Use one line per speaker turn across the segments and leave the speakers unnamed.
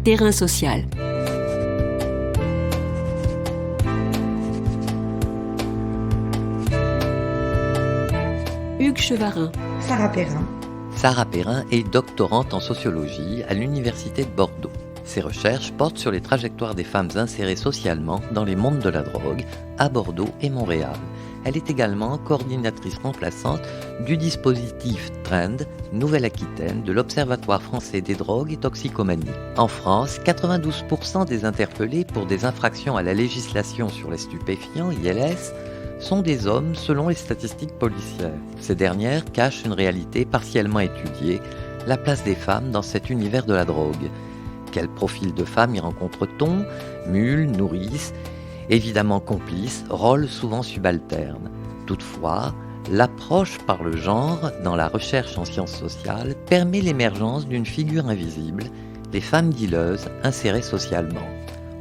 Terrain social. Hugues Chevarin.
Sarah Perrin.
Sarah Perrin est doctorante en sociologie à l'Université de Bordeaux. Ses recherches portent sur les trajectoires des femmes insérées socialement dans les mondes de la drogue à Bordeaux et Montréal. Elle est également coordinatrice remplaçante du dispositif TREND, Nouvelle-Aquitaine, de l'Observatoire français des drogues et toxicomanie. En France, 92% des interpellés pour des infractions à la législation sur les stupéfiants, ILS, sont des hommes selon les statistiques policières. Ces dernières cachent une réalité partiellement étudiée, la place des femmes dans cet univers de la drogue. Quel profil de femmes y rencontre-t-on ? Mules, nourrices, évidemment complices, rôles souvent subalternes. Toutefois, l'approche par le genre dans la recherche en sciences sociales permet l'émergence d'une figure invisible, les femmes dealeuses insérées socialement.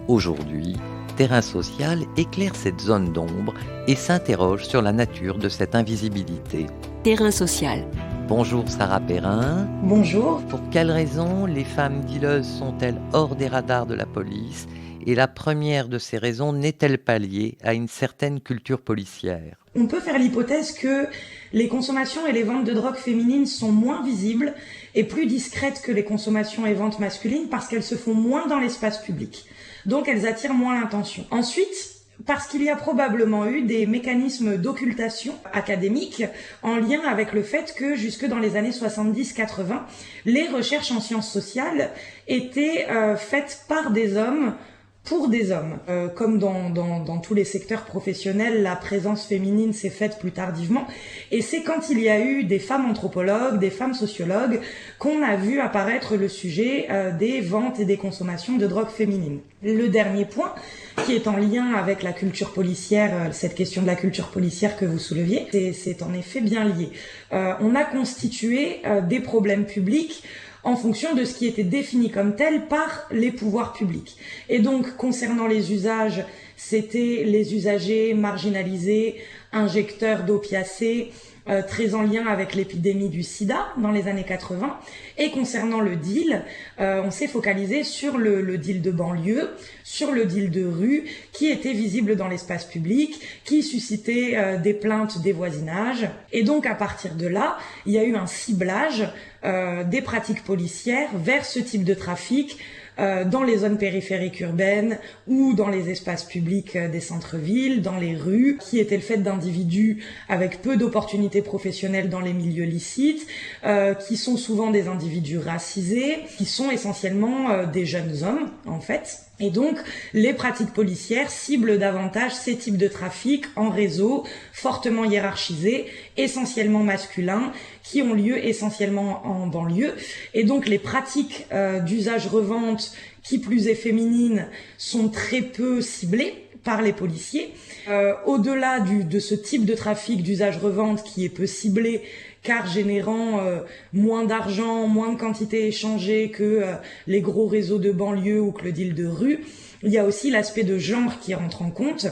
Aujourd'hui, Terrain social éclaire cette zone d'ombre et s'interroge sur la nature de cette invisibilité.
Terrain social.
Bonjour Sarah Perrin.
Bonjour.
Pour quelles raisons les femmes dealeuses sont-elles hors des radars de la police ? Et la première de ces raisons n'est-elle pas liée à une certaine culture policière ?
On peut faire l'hypothèse que les consommations et les ventes de drogue féminines sont moins visibles et plus discrètes que les consommations et ventes masculines parce qu'elles se font moins dans l'espace public. Donc elles attirent moins l'attention. Ensuite, parce qu'il y a probablement eu des mécanismes d'occultation académique en lien avec le fait que jusque dans les années 70-80, les recherches en sciences sociales étaient faites par des hommes pour des hommes. Comme dans tous les secteurs professionnels, la présence féminine s'est faite plus tardivement. Et c'est quand il y a eu des femmes anthropologues, des femmes sociologues, qu'on a vu apparaître le sujet des ventes et des consommations de drogue féminine. Le dernier point, qui est en lien avec la culture policière, cette question de la culture policière que vous souleviez, c'est en effet bien lié. On a constitué des problèmes publics en fonction de ce qui était défini comme tel par les pouvoirs publics. Et donc, concernant les usages, c'était les usagers marginalisés, injecteurs d'opiacés, très en lien avec l'épidémie du sida dans les années 80. Et concernant le deal, on s'est focalisé sur le deal de banlieue, sur le deal de rue, qui était visible dans l'espace public, qui suscitait des plaintes des voisinages. Et donc, à partir de là, il y a eu un ciblage des pratiques policières vers ce type de trafic dans les zones périphériques urbaines ou dans les espaces publics des centres-villes, dans les rues, qui étaient le fait d'individus avec peu d'opportunités professionnelles dans les milieux licites, qui sont souvent des individus racisés, qui sont essentiellement des jeunes hommes, en fait. Et donc, les pratiques policières ciblent davantage ces types de trafics en réseau, fortement hiérarchisés, essentiellement masculins, qui ont lieu essentiellement en banlieue. Et donc, les pratiques d'usage-revente, qui plus est féminines, sont très peu ciblées par les policiers. Au-delà de ce type de trafic d'usage-revente qui est peu ciblé, car générant moins d'argent, moins de quantité échangée que les gros réseaux de banlieue ou que le deal de rue, il y a aussi l'aspect de genre qui rentre en compte.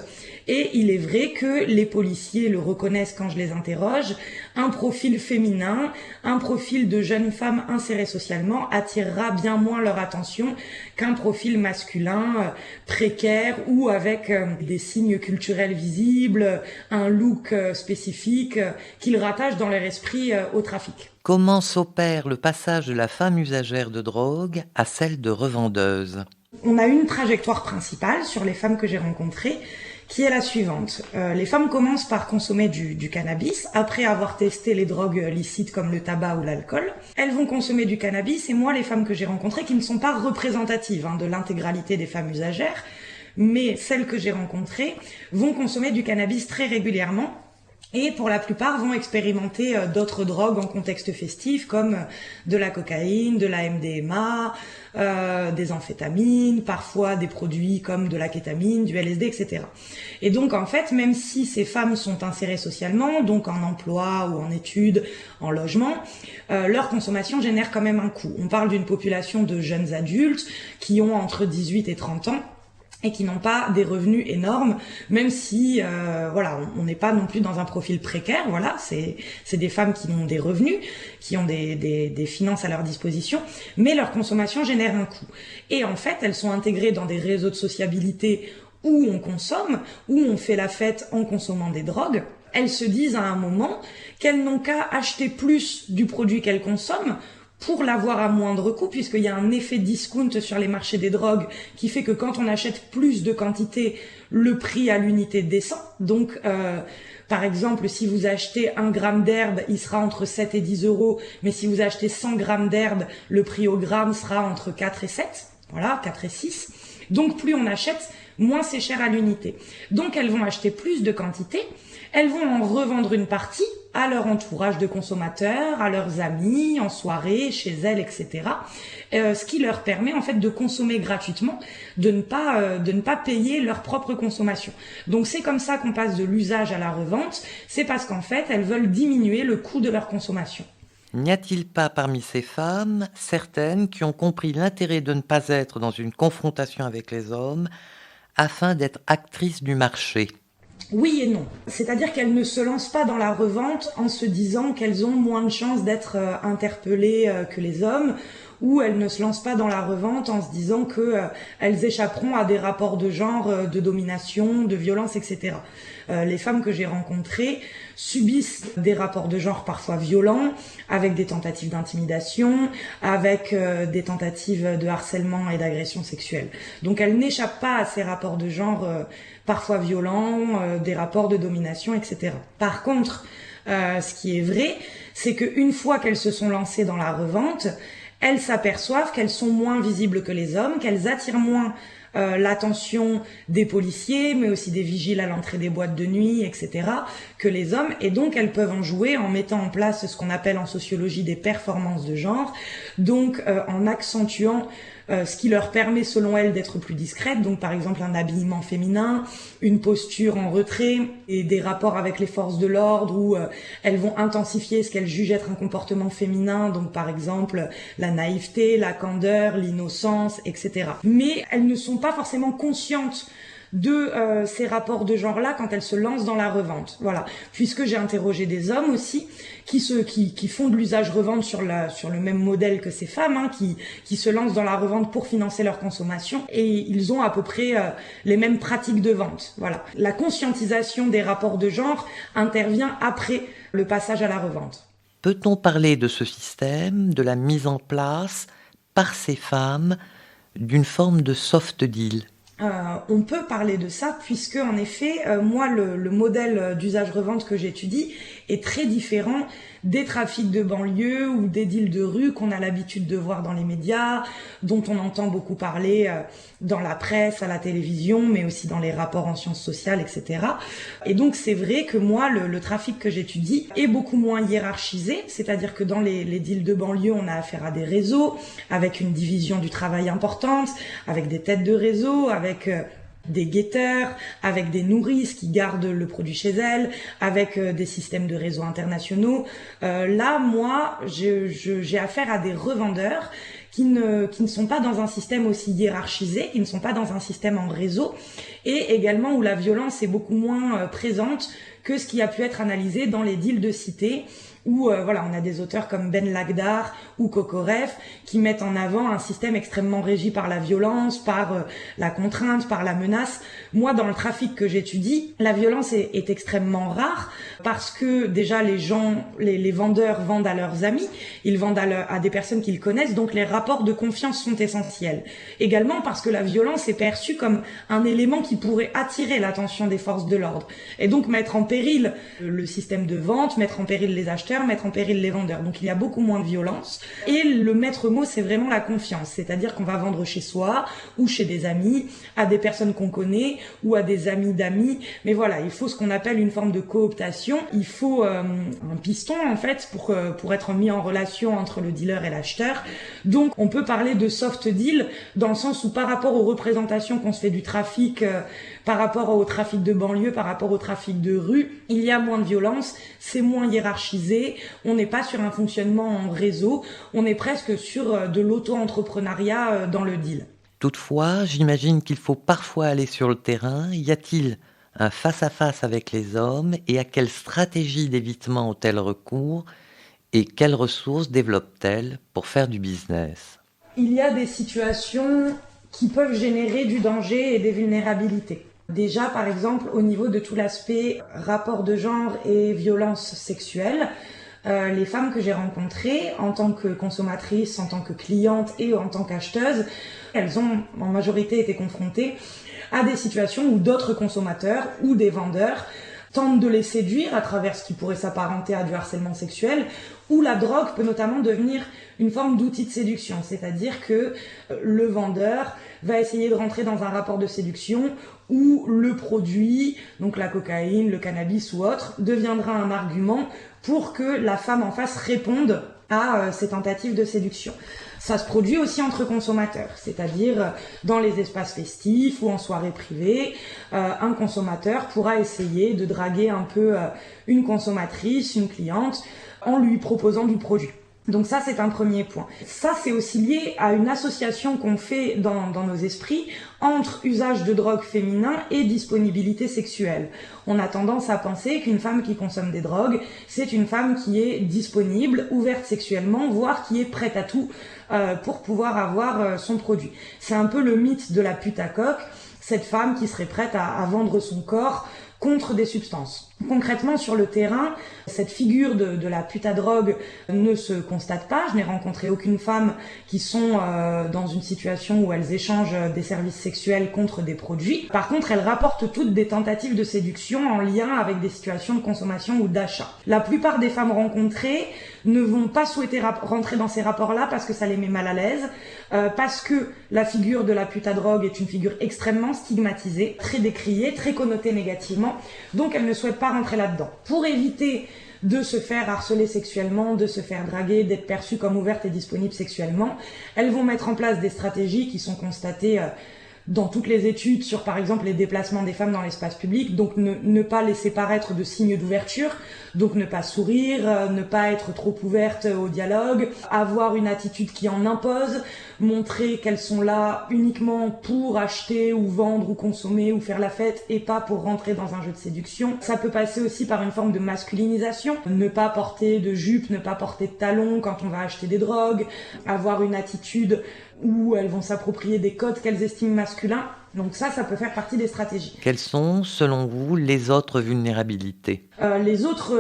Et il est vrai que les policiers le reconnaissent quand je les interroge, un profil féminin, un profil de jeune femme insérée socialement attirera bien moins leur attention qu'un profil masculin précaire ou avec des signes culturels visibles, un look spécifique qu'ils rattachent dans leur esprit au trafic.
Comment s'opère le passage de la femme usagère de drogue à celle de revendeuse ?
On a une trajectoire principale sur les femmes que j'ai rencontrées, qui est la suivante. Les femmes commencent par consommer du cannabis, après avoir testé les drogues licites comme le tabac ou l'alcool. Elles vont consommer du cannabis, et moi, les femmes que j'ai rencontrées, qui ne sont pas représentatives de l'intégralité des femmes usagères, mais celles que j'ai rencontrées, vont consommer du cannabis très régulièrement, et pour la plupart vont expérimenter d'autres drogues en contexte festif comme de la cocaïne, de la MDMA, des amphétamines, parfois des produits comme de la kétamine, du LSD, etc. Et donc en fait, même si ces femmes sont insérées socialement, donc en emploi ou en études, en logement, leur consommation génère quand même un coût. On parle d'une population de jeunes adultes qui ont entre 18 et 30 ans, et qui n'ont pas des revenus énormes, même si on n'est pas non plus dans un profil précaire. Voilà, c'est des femmes qui ont des revenus, qui ont des finances à leur disposition, mais leur consommation génère un coût. Et en fait, elles sont intégrées dans des réseaux de sociabilité où on consomme, où on fait la fête en consommant des drogues. Elles se disent à un moment qu'elles n'ont qu'à acheter plus du produit qu'elles consomment pour l'avoir à moindre coût, puisqu'il y a un effet discount sur les marchés des drogues qui fait que quand on achète plus de quantité, le prix à l'unité descend. Donc, par exemple, si vous achetez 1 gramme d'herbe, il sera entre 7 et 10 euros, mais si vous achetez 100 grammes d'herbe, le prix au gramme sera entre 4 et 7, voilà, 4 et 6. Donc, plus on achète, moins c'est cher à l'unité. Donc, elles vont acheter plus de quantité. Elles vont en revendre une partie à leur entourage de consommateurs, à leurs amis, en soirée, chez elles, etc. Ce qui leur permet en fait de consommer gratuitement, de ne pas payer leur propre consommation. Donc c'est comme ça qu'on passe de l'usage à la revente. C'est parce qu'en fait elles veulent diminuer le coût de leur consommation.
N'y a-t-il pas parmi ces femmes certaines qui ont compris l'intérêt de ne pas être dans une confrontation avec les hommes afin d'être actrices du marché ?
Oui et non. C'est-à-dire qu'elles ne se lancent pas dans la revente en se disant qu'elles ont moins de chances d'être interpellées que les hommes, ou elles ne se lancent pas dans la revente en se disant qu'elles échapperont à des rapports de genre, de domination, de violence, etc. Les femmes que j'ai rencontrées subissent des rapports de genre parfois violents, avec des tentatives d'intimidation, avec des tentatives de harcèlement et d'agression sexuelle. Donc elles n'échappent pas à ces rapports de genre parfois violents, des rapports de domination, etc. Par contre, ce qui est vrai, c'est qu'une fois qu'elles se sont lancées dans la revente, elles s'aperçoivent qu'elles sont moins visibles que les hommes, qu'elles attirent moins l'attention des policiers, mais aussi des vigiles à l'entrée des boîtes de nuit, etc., que les hommes, et donc elles peuvent en jouer en mettant en place ce qu'on appelle en sociologie des performances de genre, donc en accentuant ce qui leur permet selon elles d'être plus discrètes, donc par exemple un habillement féminin, une posture en retrait et des rapports avec les forces de l'ordre où elles vont intensifier ce qu'elles jugent être un comportement féminin, donc par exemple la naïveté, la candeur, l'innocence, etc. Mais elles ne sont pas forcément conscientes de ces rapports de genre-là quand elles se lancent dans la revente. Voilà. Puisque j'ai interrogé des hommes aussi qui font de l'usage-revente sur le même modèle que ces femmes, qui se lancent dans la revente pour financer leur consommation, et ils ont à peu près les mêmes pratiques de vente. Voilà. La conscientisation des rapports de genre intervient après le passage à la revente.
Peut-on parler de ce système, de la mise en place par ces femmes d'une forme de soft deal ?
On peut parler de ça puisque en effet, moi le modèle d'usage-revente que j'étudie est très différent des trafics de banlieue ou des deals de rue qu'on a l'habitude de voir dans les médias, dont on entend beaucoup parler dans la presse, à la télévision, mais aussi dans les rapports en sciences sociales, etc. Et donc c'est vrai que moi, le trafic que j'étudie est beaucoup moins hiérarchisé, c'est-à-dire que dans les deals de banlieue, on a affaire à des réseaux, avec une division du travail importante, avec des têtes de réseau, avec des guetteurs, avec des nourrices qui gardent le produit chez elles, avec des systèmes de réseaux internationaux. Là, moi, j'ai affaire à des revendeurs qui ne sont pas dans un système aussi hiérarchisé, qui ne sont pas dans un système en réseau, et également où la violence est beaucoup moins présente que ce qui a pu être analysé dans les deals de cité, où on a des auteurs comme Ben Lagdar ou Kokorev qui mettent en avant un système extrêmement régi par la violence, par la contrainte, par la menace. Moi, dans le trafic que j'étudie, la violence est extrêmement rare parce que déjà les vendeurs vendent à leurs amis, ils vendent à des personnes qu'ils connaissent, donc les rapports de confiance sont essentiels. Également parce que la violence est perçue comme un élément qui pourrait attirer l'attention des forces de l'ordre et donc mettre en péril le système de vente, mettre en péril les acheteurs, mettre en péril les vendeurs. Donc il y a beaucoup moins de violence. Et le maître mot, c'est vraiment la confiance. C'est-à-dire qu'on va vendre chez soi ou chez des amis, à des personnes qu'on connaît ou à des amis d'amis. Mais voilà, il faut ce qu'on appelle une forme de cooptation. Il faut un piston, en fait, pour être mis en relation entre le dealer et l'acheteur. Donc on peut parler de soft deal dans le sens où par rapport aux représentations qu'on se fait du trafic, par rapport au trafic de banlieue, par rapport au trafic de rue, il y a moins de violence, c'est moins hiérarchisé, on n'est pas sur un fonctionnement en réseau, on est presque sur de l'auto-entrepreneuriat dans le deal.
Toutefois, j'imagine qu'il faut parfois aller sur le terrain. Y a-t-il un face-à-face avec les hommes et à quelle stratégie d'évitement ont-elles recours et quelles ressources développent-elles pour faire du business?
Il y a des situations qui peuvent générer du danger et des vulnérabilités. Déjà, par exemple, au niveau de tout l'aspect rapport de genre et violence sexuelle, les femmes que j'ai rencontrées en tant que consommatrices, en tant que clientes et en tant qu'acheteuses, elles ont en majorité été confrontées à des situations où d'autres consommateurs ou des vendeurs tentent de les séduire à travers ce qui pourrait s'apparenter à du harcèlement sexuel, où la drogue peut notamment devenir une forme d'outil de séduction, c'est-à-dire que le vendeur va essayer de rentrer dans un rapport de séduction où le produit, donc la cocaïne, le cannabis ou autre, deviendra un argument pour que la femme en face réponde à ces tentatives de séduction. Ça se produit aussi entre consommateurs, c'est-à-dire dans les espaces festifs ou en soirée privée, un consommateur pourra essayer de draguer un peu une consommatrice, une cliente, en lui proposant du produit. Donc ça, c'est un premier point. Ça, c'est aussi lié à une association qu'on fait dans nos esprits entre usage de drogue féminin et disponibilité sexuelle. On a tendance à penser qu'une femme qui consomme des drogues, c'est une femme qui est disponible, ouverte sexuellement, voire qui est prête à tout pour pouvoir avoir son produit. C'est un peu le mythe de la pute à coque, cette femme qui serait prête à vendre son corps contre des substances. Concrètement, sur le terrain, cette figure de la pute à drogue ne se constate pas. Je n'ai rencontré aucune femme qui sont dans une situation où elles échangent des services sexuels contre des produits. Par contre, elles rapportent toutes des tentatives de séduction en lien avec des situations de consommation ou d'achat. La plupart des femmes rencontrées ne vont pas souhaiter rentrer dans ces rapports-là parce que ça les met mal à l'aise, parce que la figure de la pute à drogue est une figure extrêmement stigmatisée, très décriée, très connotée négativement, donc elles ne souhaitent pas rentrer là-dedans. Pour éviter de se faire harceler sexuellement, de se faire draguer, d'être perçues comme ouvertes et disponibles sexuellement, elles vont mettre en place des stratégies qui sont constatées dans toutes les études sur, par exemple, les déplacements des femmes dans l'espace public, donc ne pas laisser paraître de signes d'ouverture, donc ne pas sourire, ne pas être trop ouverte au dialogue, avoir une attitude qui en impose, montrer qu'elles sont là uniquement pour acheter ou vendre ou consommer ou faire la fête et pas pour rentrer dans un jeu de séduction. Ça peut passer aussi par une forme de masculinisation, ne pas porter de jupe, ne pas porter de talons quand on va acheter des drogues, avoir une attitude où elles vont s'approprier des codes qu'elles estiment masculins. Donc ça peut faire partie des stratégies.
Quelles sont, selon vous, les autres vulnérabilités?
Les autres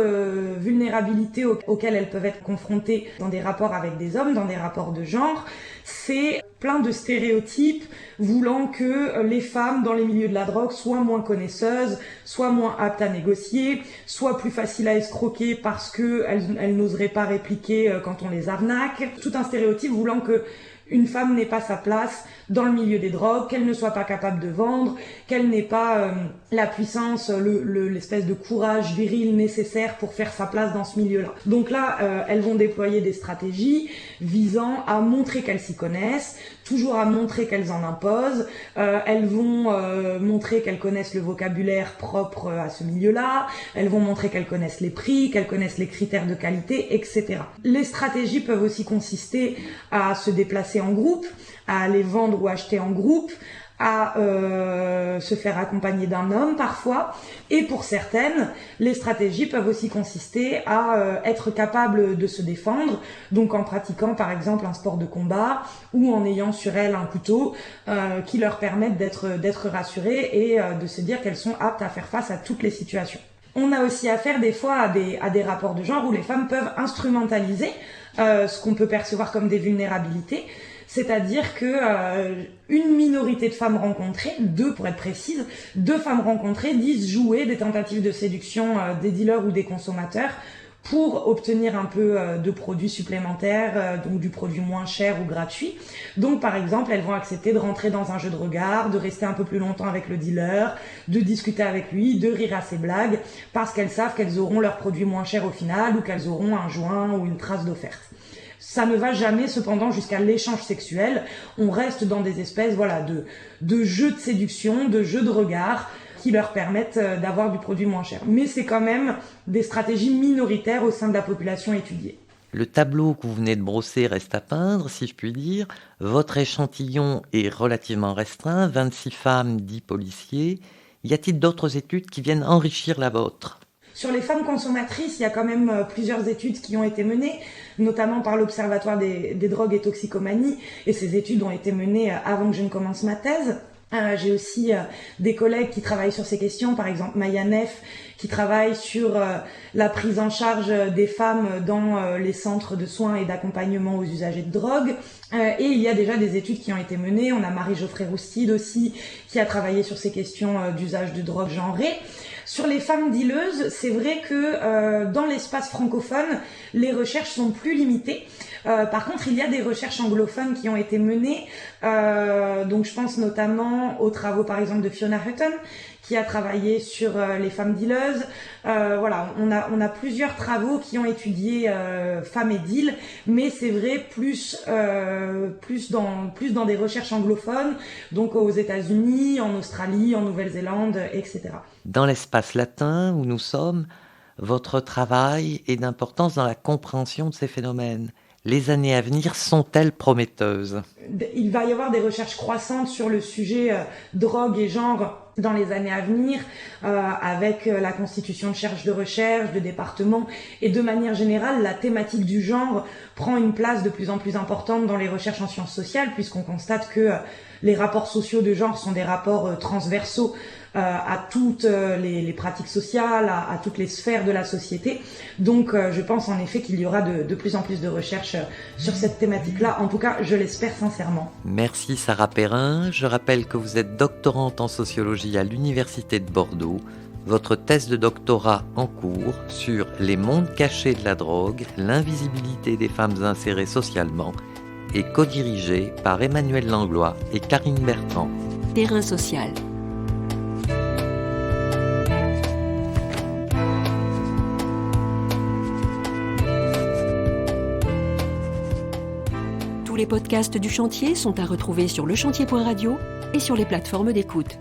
vulnérabilités auxquelles elles peuvent être confrontées dans des rapports avec des hommes, dans des rapports de genre, c'est plein de stéréotypes voulant que les femmes dans les milieux de la drogue soient moins connaisseuses, soient moins aptes à négocier, soient plus faciles à escroquer parce qu'elles n'oseraient pas répliquer quand on les arnaque. Tout un stéréotype voulant que une femme n'ait pas sa place dans le milieu des drogues, qu'elle ne soit pas capable de vendre, qu'elle n'ait pas la puissance, l'espèce de courage viril nécessaire pour faire sa place dans ce milieu-là. Donc là, elles vont déployer des stratégies visant à montrer qu'elles s'y connaissent, toujours à montrer qu'elles en imposent. Elles vont montrer qu'elles connaissent le vocabulaire propre à ce milieu-là. Elles vont montrer qu'elles connaissent les prix, qu'elles connaissent les critères de qualité, etc. Les stratégies peuvent aussi consister à se déplacer en groupe, à aller vendre ou acheter en groupe, à se faire accompagner d'un homme parfois, et pour certaines, les stratégies peuvent aussi consister à être capable de se défendre, donc en pratiquant par exemple un sport de combat ou en ayant sur elles un couteau qui leur permettent d'être rassurées et de se dire qu'elles sont aptes à faire face à toutes les situations. On a aussi affaire des fois à des rapports de genre où les femmes peuvent instrumentaliser ce qu'on peut percevoir comme des vulnérabilités. C'est-à-dire que une minorité de femmes rencontrées, 2 pour être précise, 2 femmes rencontrées disent jouer des tentatives de séduction des dealers ou des consommateurs pour obtenir un peu de produits supplémentaires, donc du produit moins cher ou gratuit. Donc par exemple, elles vont accepter de rentrer dans un jeu de regard, de rester un peu plus longtemps avec le dealer, de discuter avec lui, de rire à ses blagues, parce qu'elles savent qu'elles auront leur produit moins cher au final ou qu'elles auront un joint ou une trace d'offerte. Ça ne va jamais cependant jusqu'à l'échange sexuel. On reste dans des espèces de jeux de séduction, de jeux de regard qui leur permettent d'avoir du produit moins cher. Mais c'est quand même des stratégies minoritaires au sein de la population étudiée.
Le tableau que vous venez de brosser reste à peindre, si je puis dire. Votre échantillon est relativement restreint, 26 femmes, 10 policiers. Y a-t-il d'autres études qui viennent enrichir la vôtre ?
Sur les femmes consommatrices, il y a quand même plusieurs études qui ont été menées, notamment par l'Observatoire des drogues et toxicomanies, et ces études ont été menées avant que je ne commence ma thèse. J'ai aussi des collègues qui travaillent sur ces questions, par exemple Maya Neff, qui travaille sur la prise en charge des femmes dans les centres de soins et d'accompagnement aux usagers de drogue. Et il y a déjà des études qui ont été menées. On a Marie-Geoffrey Roustide aussi, qui a travaillé sur ces questions d'usage de drogue genrée. Sur les femmes dealeuses, c'est vrai que dans l'espace francophone, les recherches sont plus limitées. Par contre, il y a des recherches anglophones qui ont été menées. Donc, je pense notamment aux travaux, par exemple, de Fiona Hutton, qui a travaillé sur les femmes dealeuses. Voilà, on a plusieurs travaux qui ont étudié femmes et deal, mais c'est vrai plus dans des recherches anglophones, donc aux États-Unis, en Australie, en Nouvelle-Zélande, etc.
Dans l'espace latin où nous sommes, votre travail est d'importance dans la compréhension de ces phénomènes. Les années à venir sont-elles prometteuses ?
Il va y avoir des recherches croissantes sur le sujet drogue et genre dans les années à venir, avec la constitution de chaires de recherche, de départements, et de manière générale, la thématique du genre prend une place de plus en plus importante dans les recherches en sciences sociales, puisqu'on constate que les rapports sociaux de genre sont des rapports transversaux à toutes les pratiques sociales, à toutes les sphères de la société. Donc je pense en effet qu'il y aura de plus en plus de recherches sur cette thématique-là. En tout cas, je l'espère sincèrement.
Merci Sarah Perrin. Je rappelle que vous êtes doctorante en sociologie à l'Université de Bordeaux. Votre thèse de doctorat en cours sur les mondes cachés de la drogue, l'invisibilité des femmes insérées socialement, est co-dirigée par Emmanuel Langlois et Karine Bertrand.
Terrain social. Tous les podcasts du chantier sont à retrouver sur lechantier.radio et sur les plateformes d'écoute.